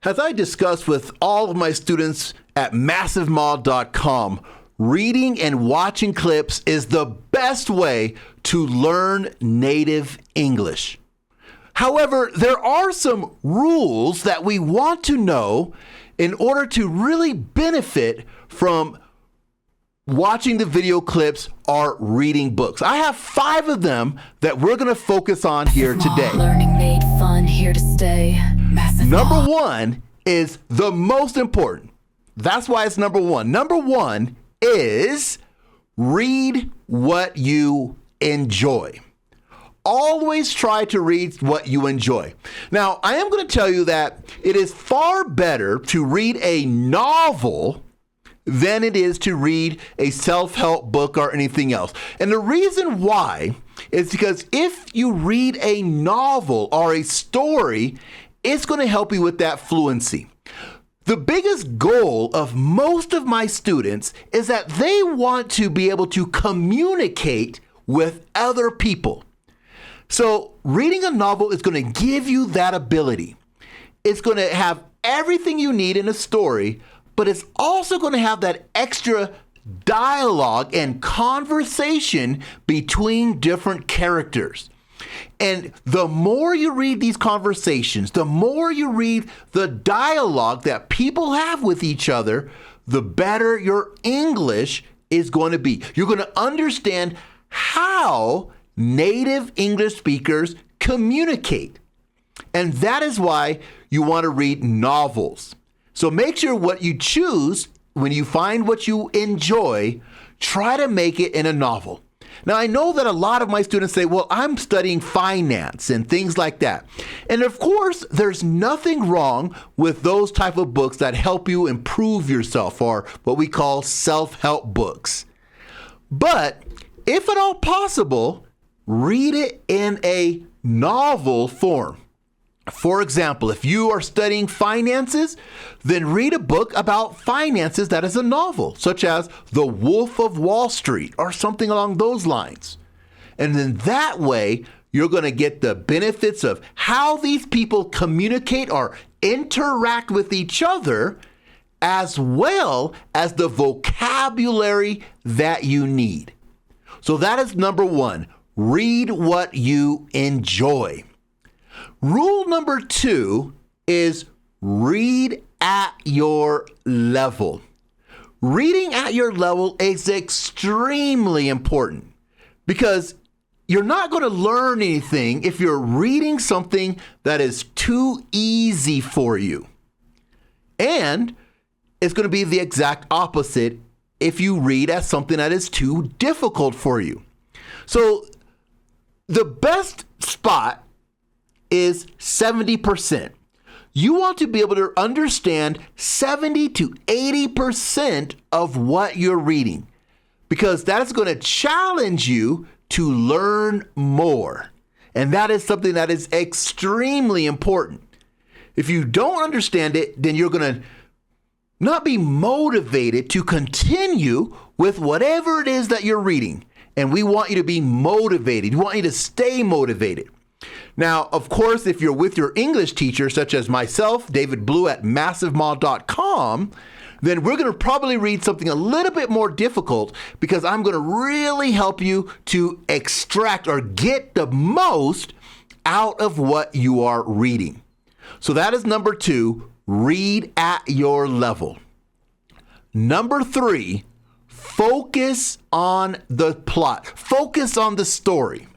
As I discussed with all of my students at massivemod.com, reading and watching clips is the best way to learn native English. However, there are some rules that we want to know in order to really benefit from watching the video clips or reading books. I have 5 of them that we're going to focus on here today. Learning made fun, here to stay. Massive Number Mod. 1 is the most important. That's why it's number 1. Number 1 is read what you enjoy. Always try to read what you enjoy. Now, I am going to tell you that it is far better to read a novel than it is to read a self-help book or anything else. And the reason why is because if you read a novel or a story, it's going to help you with that fluency. The biggest goal of most of my students is that they want to be able to communicate with other people. So reading a novel is going to give you that ability. It's going to have everything you need in a story, but it's also going to have that extra dialogue and conversation between different characters. And the more you read these conversations, the more you read the dialogue that people have with each other, the better your English is going to be. You're going to understand how native English speakers communicate. And that is why you want to read novels. So make sure what you choose, when you find what you enjoy, try to make it in a novel. Now, I know that a lot of my students say, well, I'm studying finance and things like that. And of course, there's nothing wrong with those type of books that help you improve yourself, or what we call self-help books. But if at all possible, read it in a novel form. For example, if you are studying finances, then read a book about finances that is a novel, such as The Wolf of Wall Street or something along those lines. And then that way, you're going to get the benefits of how these people communicate or interact with each other, as well as the vocabulary that you need. So that is number 1. Read what you enjoy. Rule number 2 is read at your level. Reading at your level is extremely important because you're not going to learn anything if you're reading something that is too easy for you. And it's going to be the exact opposite if you read as something that is too difficult for you. So the best spot is 70%. You want to be able to understand 70 to 80% of what you're reading, because that's going to challenge you to learn more. And that is something that is extremely important. If you don't understand it, then you're going to not be motivated to continue with whatever it is that you're reading. And we want you to be motivated. We want you to stay motivated. Now, of course, if you're with your English teacher, such as myself, David Blue at massivemod.com, then we're going to probably read something a little bit more difficult, because I'm going to really help you to extract or get the most out of what you are reading. So that is number 2, read at your level. Number 3, focus on the plot. Focus on the story.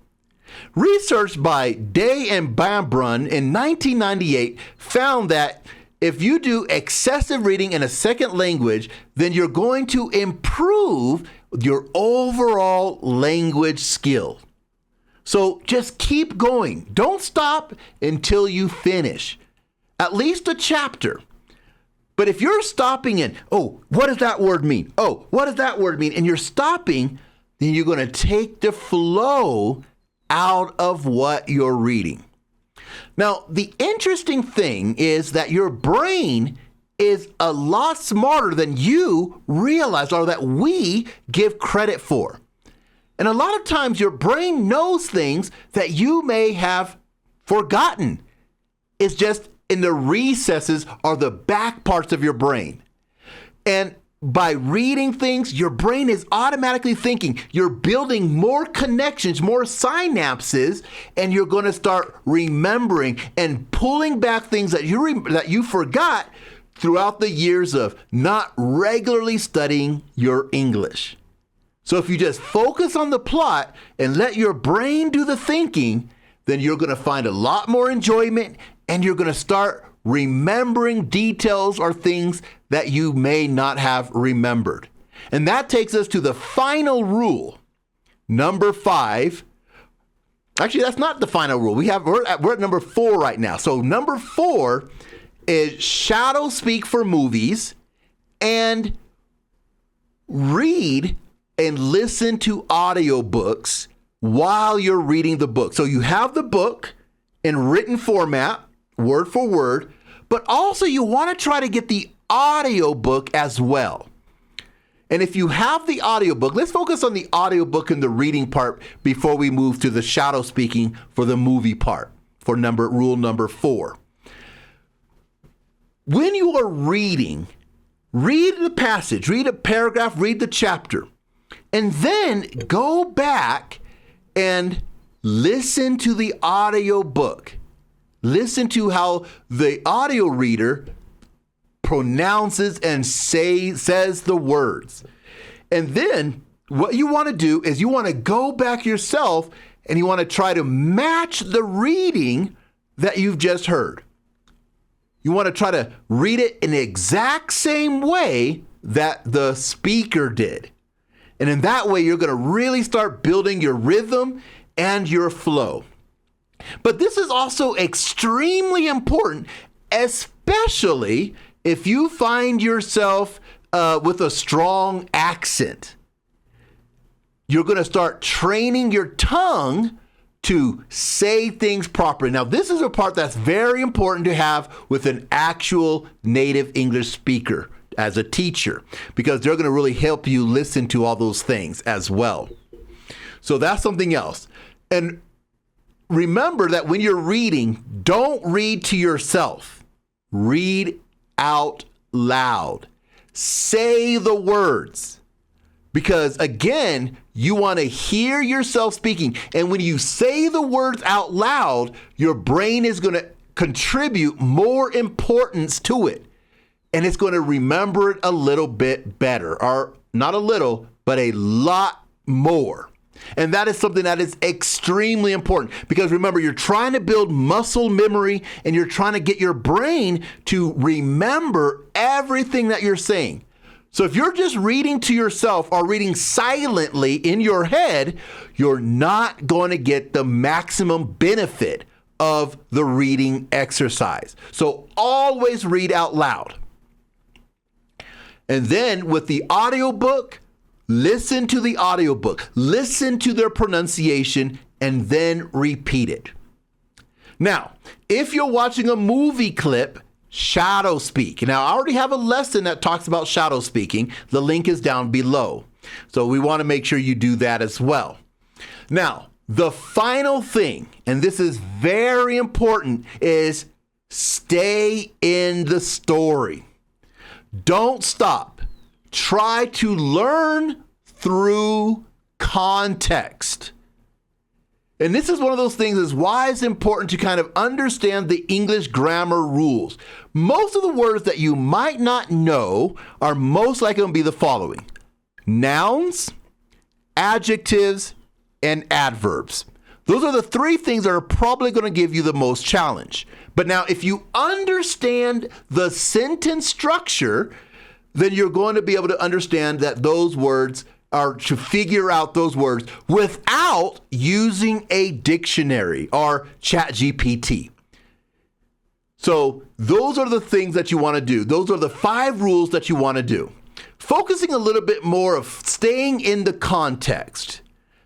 Research by Day and Bambrun in 1998 found that if you do excessive reading in a second language, then you're going to improve your overall language skill. So just keep going. Don't stop until you finish at least a chapter. But if you're stopping and, oh, what does that word mean? Oh, what does that word mean? And you're stopping, then you're going to take the flow out of what you're reading. Now, the interesting thing is that your brain is a lot smarter than you realize, or that we give credit for. And a lot of times your brain knows things that you may have forgotten. It's just in the recesses are the back parts of your brain. And by reading things, your brain is automatically thinking. You're building more connections, more synapses, and you're going to start remembering and pulling back things that you forgot throughout the years of not regularly studying your English. So if you just focus on the plot and let your brain do the thinking, then you're going to find a lot more enjoyment, and you're going to start remembering details or things that you may not have remembered. And that takes us to the final rule, number 5. Actually, that's not the final rule. We're at number 4 right now. So number 4 is shadow speak for movies and read and listen to audiobooks while you're reading the book. So you have the book in written format, word for word, but also you want to try to get the audiobook as well. And if you have the audiobook, let's focus on the audiobook and the reading part before we move to the shadow speaking for the movie part for rule number 4. When you are reading, read the passage, read a paragraph, read the chapter, and then go back and listen to the audiobook. Listen to how the audio reader pronounces and says the words. And then what you want to do is you want to go back yourself and you want to try to match the reading that you've just heard. You want to try to read it in the exact same way that the speaker did. And in that way, you're going to really start building your rhythm and your flow. But this is also extremely important, especially if you find yourself with a strong accent. You're going to start training your tongue to say things properly. Now, this is a part that's very important to have with an actual native English speaker as a teacher, because they're going to really help you listen to all those things as well. So that's something else. And remember that when you're reading, don't read to yourself. Read out loud. Say the words. Because again, you want to hear yourself speaking. And when you say the words out loud, your brain is going to contribute more importance to it. And it's going to remember it a little bit better. Or not a little, but a lot more. And that is something that is extremely important, because remember, you're trying to build muscle memory and you're trying to get your brain to remember everything that you're saying. So if you're just reading to yourself or reading silently in your head, you're not going to get the maximum benefit of the reading exercise. So always read out loud. And then with the audiobook, listen to the audiobook, listen to their pronunciation, and then repeat it. Now, if you're watching a movie clip, shadow speak. Now, I already have a lesson that talks about shadow speaking. The link is down below. So we want to make sure you do that as well. Now, the final thing, and this is very important, is stay in the story. Don't stop. Try to learn through context. And this is one of those things is why it's important to kind of understand the English grammar rules. Most of the words that you might not know are most likely going to be the following: nouns, adjectives, and adverbs. Those are the 3 things that are probably going to give you the most challenge. But now, if you understand the sentence structure, then you're going to be able to understand that those words are to figure out those words without using a dictionary or ChatGPT. So those are the things that you want to do. Those are the 5 rules that you want to do. Focusing a little bit more of staying in the context.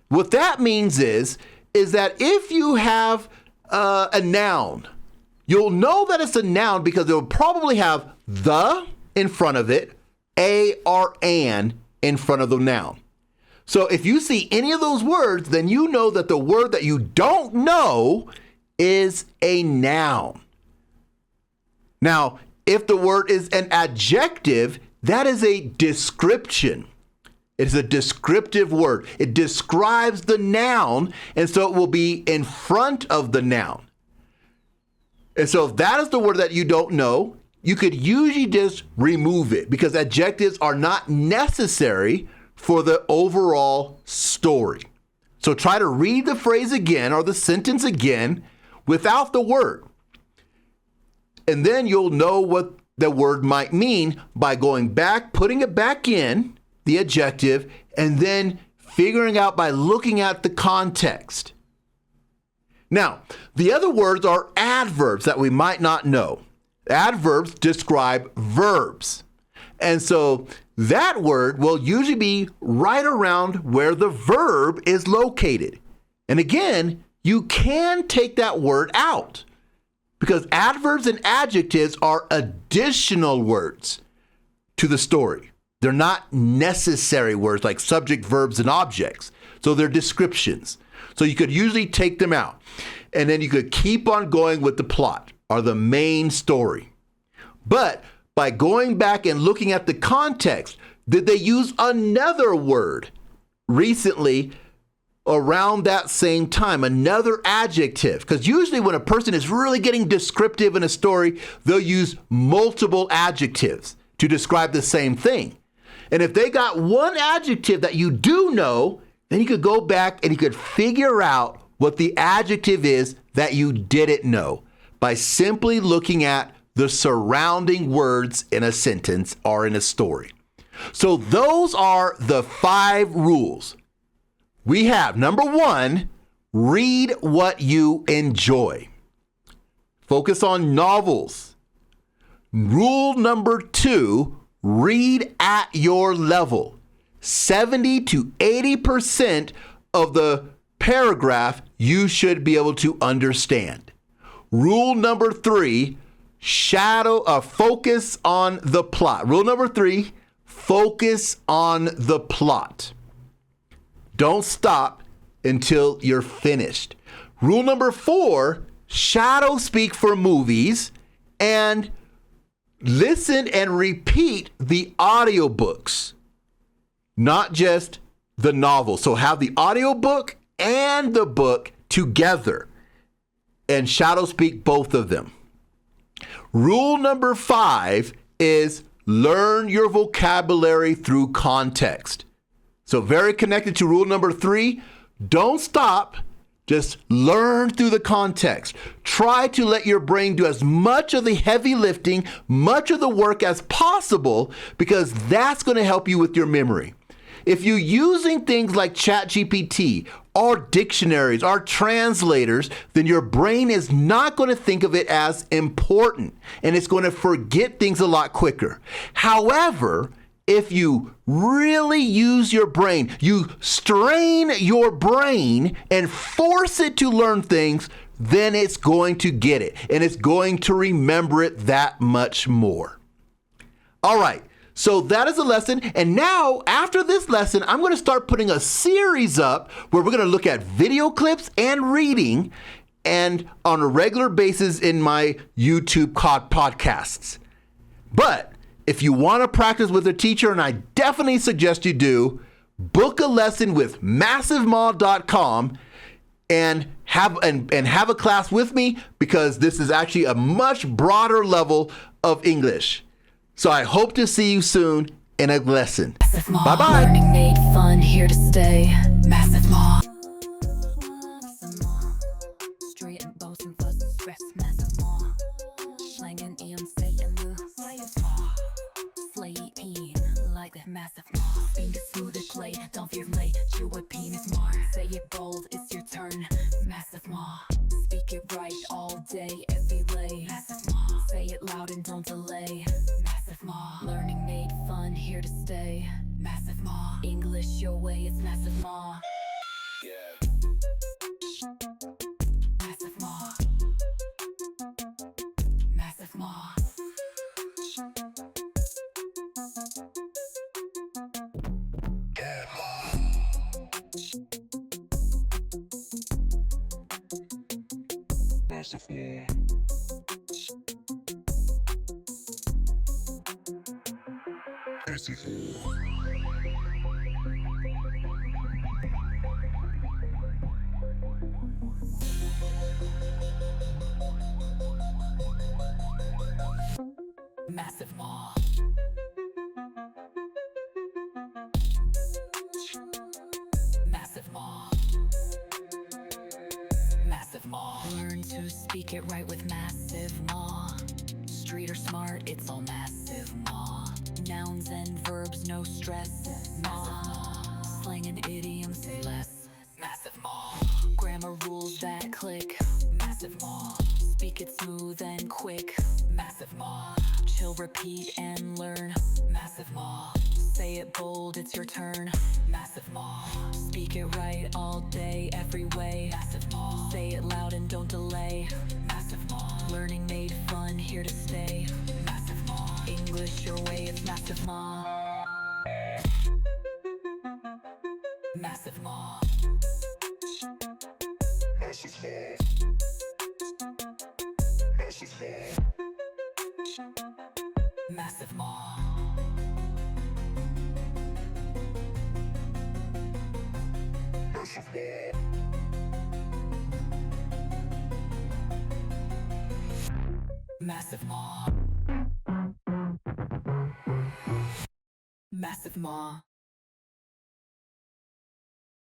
What that means is that if you have a noun, you'll know that it's a noun because it'll probably have the in front of it, a or an in front of the noun. So if you see any of those words, then you know that the word that you don't know is a noun. Now, if the word is an adjective, that is a description. It's a descriptive word. It describes the noun, and so it will be in front of the noun. And so if that is the word that you don't know, you could usually just remove it because adjectives are not necessary for the overall story. So try to read the phrase again or the sentence again without the word. And then you'll know what the word might mean by going back, putting it back in, the adjective, and then figuring out by looking at the context. Now, the other words are adverbs that we might not know. Adverbs describe verbs. And so that word will usually be right around where the verb is located. And again, you can take that word out because adverbs and adjectives are additional words to the story. They're not necessary words like subject, verbs, and objects. So they're descriptions. So you could usually take them out. And then you could keep on going with the plot or the main story. But by going back and looking at the context, did they use another word recently around that same time, another adjective? Because usually when a person is really getting descriptive in a story, they'll use multiple adjectives to describe the same thing. And if they got one adjective that you do know, then you could go back and you could figure out what the adjective is that you didn't know by simply looking at the surrounding words in a sentence or in a story. So those are the 5 rules. We have number 1, read what you enjoy. Focus on novels. Rule number 2, read at your level. 70 to 80% of the paragraph you should be able to understand. Rule number 3, focus on the plot. Rule number 3, focus on the plot. Don't stop until you're finished. Rule number 4, shadow speak for movies and listen and repeat the audiobooks, not just the novel. So have the audiobook and the book together and shadow speak both of them. Rule number 5 is learn your vocabulary through context. So very connected to rule number 3, don't stop, just learn through the context. Try to let your brain do as much of the heavy lifting, much of the work as possible, because that's going to help you with your memory. If you're using things like ChatGPT or dictionaries or translators, then your brain is not going to think of it as important and it's going to forget things a lot quicker. However, if you really use your brain, you strain your brain and force it to learn things, then it's going to get it and it's going to remember it that much more. All right. So that is a lesson. And now after this lesson, I'm going to start putting a series up where we're going to look at video clips and reading and on a regular basis in my YouTube podcasts. But if you want to practice with a teacher, and I definitely suggest you do, book a lesson with massivemaw.com and have a class with me because this is actually a much broader level of English. So I hope to see you soon in a lesson. Bye-bye. Learning made fun, here to stay. Massive Maw. Straight and bows and fuss, stress, Massive Maw. Slanging and saying the Massive Maw. Slating like the Massive Maw. Fingers through the clay, don't fear late. Chew a penis more. Say it bold, it's your turn. Massive Maw. Speak it right all day, every lay. Massive Maw. Say it loud and don't delay. Massive Maw. Learning made fun, here to stay. Massive Maw. English your way, it's Massive Maw. Yeah. Massive Maw. Massive Maw. Massive Maw. Massive maw. Massive maw. Massive maw. Learn to speak it right with massive maw. Street or smart, it's all massive maw. Nouns and verbs, no stress. Maw. Slang and idioms, say less. Massive maw. Grammar rules that click. Massive maw. Speak it smooth and quick. Massive maw. Chill, repeat, and learn. Massive maw. Say it bold, it's your turn. Massive maw. Speak it right all day, every way. Massive maw. Say it loud and don't delay. Massive maw. Learning made fun, here to stay. Massive maw. English your way, it's massive maw. Massive maw. Massive maw. Massive maw. Massive maw. Massive maw. Massive maw.